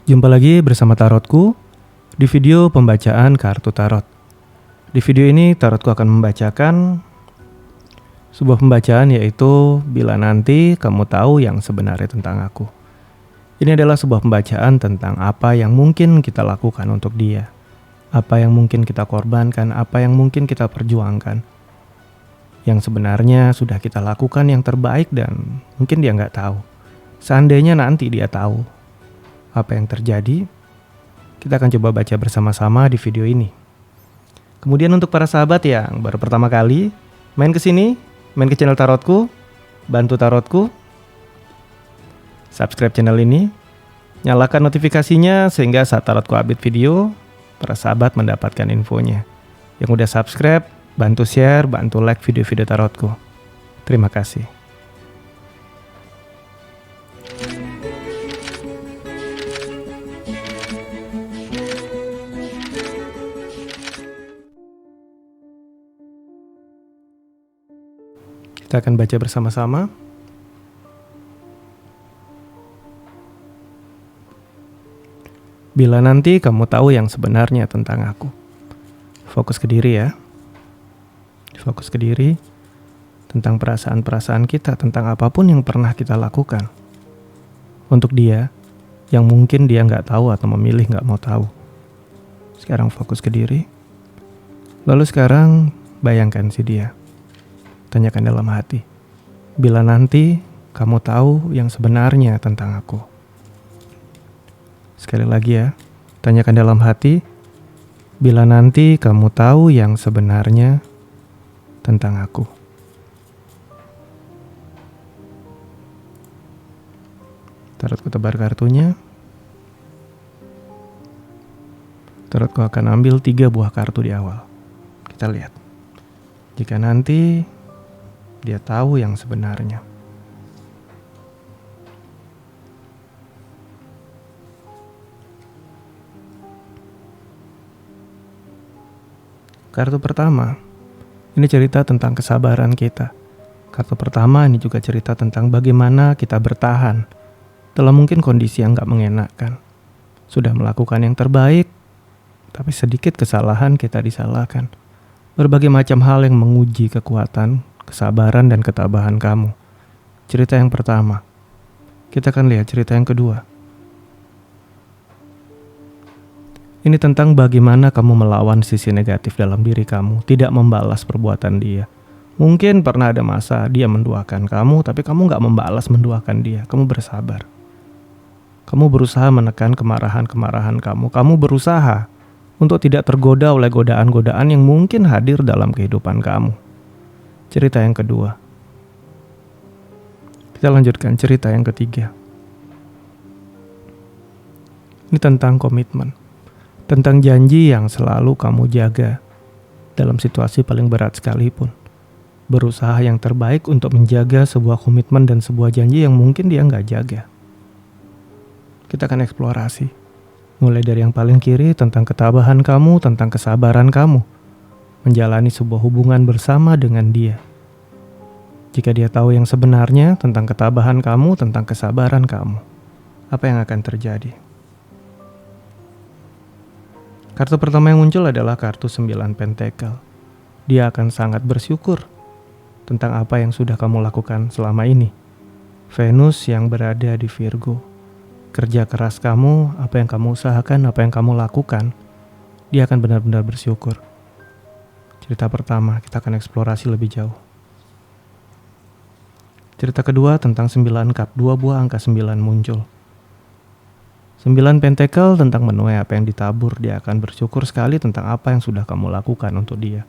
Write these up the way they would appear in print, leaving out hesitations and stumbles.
Jumpa lagi bersama Tarotku di video pembacaan kartu tarot. Di video ini Tarotku akan membacakan sebuah pembacaan, yaitu bila nanti kamu tahu yang sebenarnya tentang aku. Ini adalah sebuah pembacaan tentang apa yang mungkin kita lakukan untuk dia, apa yang mungkin kita korbankan, apa yang mungkin kita perjuangkan, yang sebenarnya sudah kita lakukan yang terbaik dan mungkin dia nggak tahu. Seandainya nanti dia tahu apa yang terjadi, kita akan coba baca bersama-sama di video ini. Kemudian untuk para sahabat yang baru pertama kali main ke sini, main ke channel Tarotku, bantu Tarotku, subscribe channel ini, nyalakan notifikasinya sehingga saat Tarotku update video, para sahabat mendapatkan infonya. Yang udah subscribe, bantu share, bantu like video-video Tarotku. Terima kasih. Kita akan baca bersama-sama. Bila nanti kamu tahu yang sebenarnya tentang aku. Fokus ke diri ya. Fokus ke diri. Tentang perasaan-perasaan kita, tentang apapun yang pernah kita lakukan. Untuk dia, yang mungkin dia nggak tahu atau memilih nggak mau tahu. Sekarang fokus ke diri. Lalu sekarang bayangkan si dia. Tanyakan dalam hati, bila nanti kamu tahu yang sebenarnya tentang aku. Sekali lagi ya, tanyakan dalam hati, bila nanti kamu tahu yang sebenarnya tentang aku. Tarotku tebar kartunya. Tarotku akan ambil 3 buah kartu di awal. Kita lihat. Jika nanti dia tahu yang sebenarnya. Kartu pertama, ini cerita tentang kesabaran kita. Kartu pertama ini juga cerita tentang bagaimana kita bertahan dalam mungkin kondisi yang gak mengenakan. Sudah melakukan yang terbaik, tapi sedikit kesalahan kita disalahkan. Berbagai macam hal yang menguji kekuatan, kesabaran dan ketabahan kamu. Cerita yang pertama. Kita akan lihat cerita yang kedua. Ini tentang bagaimana kamu melawan sisi negatif dalam diri kamu, tidak membalas perbuatan dia. Mungkin pernah ada masa dia menduakan kamu, tapi kamu gak membalas menduakan dia. Kamu bersabar. Kamu berusaha menekan kemarahan-kemarahan kamu. Kamu berusaha untuk tidak tergoda oleh godaan-godaan yang mungkin hadir dalam kehidupan kamu. Cerita yang kedua. Kita lanjutkan cerita yang ketiga. Ini tentang komitmen. Tentang janji yang selalu kamu jaga dalam situasi paling berat sekalipun. Berusaha yang terbaik untuk menjaga sebuah komitmen dan sebuah janji yang mungkin dia nggak jaga. Kita akan eksplorasi. Mulai dari yang paling kiri tentang ketabahan kamu, tentang kesabaran kamu menjalani sebuah hubungan bersama dengan dia. Jika dia tahu yang sebenarnya tentang ketabahan kamu, tentang kesabaran kamu, apa yang akan terjadi? Kartu pertama yang muncul adalah kartu 9 pentakel. Dia akan sangat bersyukur tentang apa yang sudah kamu lakukan selama ini. Venus yang berada di Virgo. Kerja keras kamu, apa yang kamu usahakan, apa yang kamu lakukan, dia akan benar-benar bersyukur. Cerita pertama, kita akan eksplorasi lebih jauh. Cerita kedua tentang 9 cup, 2 buah angka 9 muncul. 9 pentakel tentang menuai apa yang ditabur, dia akan bersyukur sekali tentang apa yang sudah kamu lakukan untuk dia.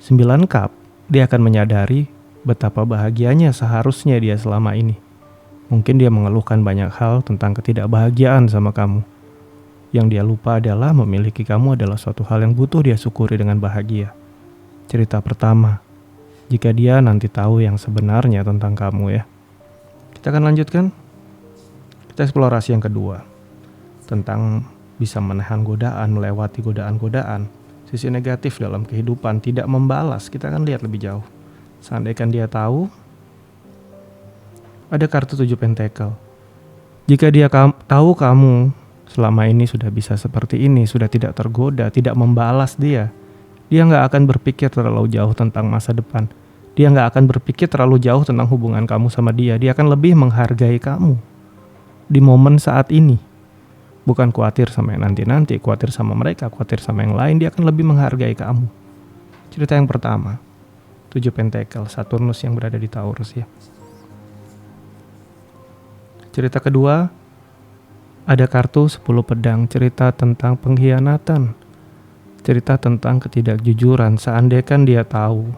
9 cup, dia akan menyadari betapa bahagianya seharusnya dia selama ini. Mungkin dia mengeluhkan banyak hal tentang ketidakbahagiaan sama kamu. Yang dia lupa adalah memiliki kamu adalah suatu hal yang butuh dia syukuri dengan bahagia. Cerita pertama, jika dia nanti tahu yang sebenarnya tentang kamu ya. Kita akan lanjutkan. Kita eksplorasi yang kedua. Tentang bisa menahan godaan, melewati godaan-godaan. Sisi negatif dalam kehidupan, tidak membalas. Kita akan lihat lebih jauh. Seandainya dia tahu, ada kartu 7 pentakel. Jika dia tahu kamu selama ini sudah bisa seperti ini, sudah tidak tergoda, tidak membalas dia. Dia nggak akan berpikir terlalu jauh tentang masa depan. Dia nggak akan berpikir terlalu jauh tentang hubungan kamu sama dia. Dia akan lebih menghargai kamu di momen saat ini. Bukan khawatir sama yang nanti-nanti, khawatir sama mereka, khawatir sama yang lain. Dia akan lebih menghargai kamu. Cerita yang pertama, 7 Pentakel, Saturnus yang berada di Taurus ya. Cerita kedua, ada kartu 10 pedang, cerita tentang pengkhianatan. Cerita tentang ketidakjujuran. Seandainya dia tahu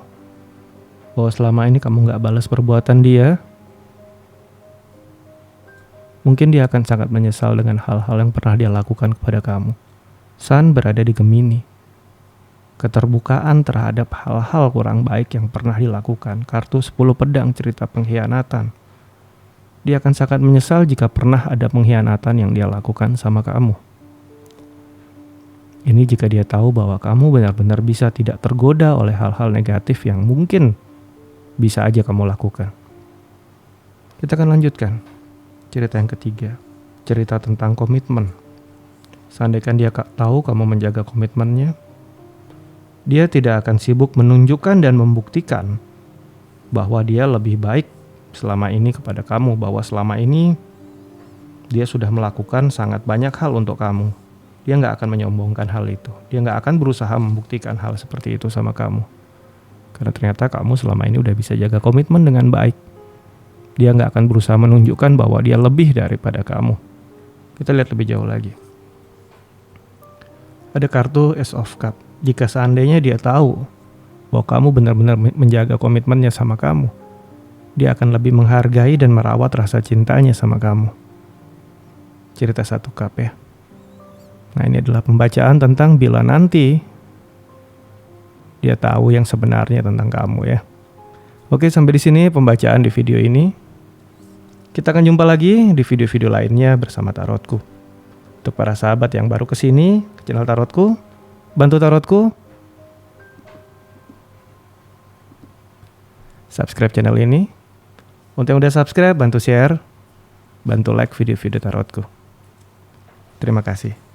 bahwa selama ini kamu gak balas perbuatan dia, mungkin dia akan sangat menyesal dengan hal-hal yang pernah dia lakukan kepada kamu. Sun berada di Gemini. Keterbukaan terhadap hal-hal kurang baik yang pernah dilakukan. Kartu 10 pedang, cerita pengkhianatan. Dia akan sangat menyesal jika pernah ada pengkhianatan yang dia lakukan sama kamu. Ini jika dia tahu bahwa kamu benar-benar bisa tidak tergoda oleh hal-hal negatif yang mungkin bisa aja kamu lakukan. Kita akan lanjutkan. Cerita yang ketiga, cerita tentang komitmen. Seandainya dia tahu kamu menjaga komitmennya, dia tidak akan sibuk menunjukkan dan membuktikan bahwa dia lebih baik selama ini kepada kamu, bahwa selama ini dia sudah melakukan sangat banyak hal untuk kamu. Dia nggak akan menyombongkan hal itu. Dia nggak akan berusaha membuktikan hal seperti itu sama kamu. Karena ternyata kamu selama ini udah bisa jaga komitmen dengan baik. Dia nggak akan berusaha menunjukkan bahwa dia lebih daripada kamu. Kita lihat lebih jauh lagi. Ada kartu Ace of Cup. Jika seandainya dia tahu bahwa kamu benar-benar menjaga komitmennya sama kamu, dia akan lebih menghargai dan merawat rasa cintanya sama kamu. Cerita 1 cup ya. Nah, ini adalah pembacaan tentang bila nanti dia tahu yang sebenarnya tentang kamu ya. Oke, sampai di sini pembacaan di video ini. Kita akan jumpa lagi di video-video lainnya bersama Tarotku. Untuk para sahabat yang baru kesini ke channel Tarotku, bantu Tarotku subscribe channel ini. Untuk yang udah subscribe, bantu share, bantu like video-video Tarotku. Terima kasih.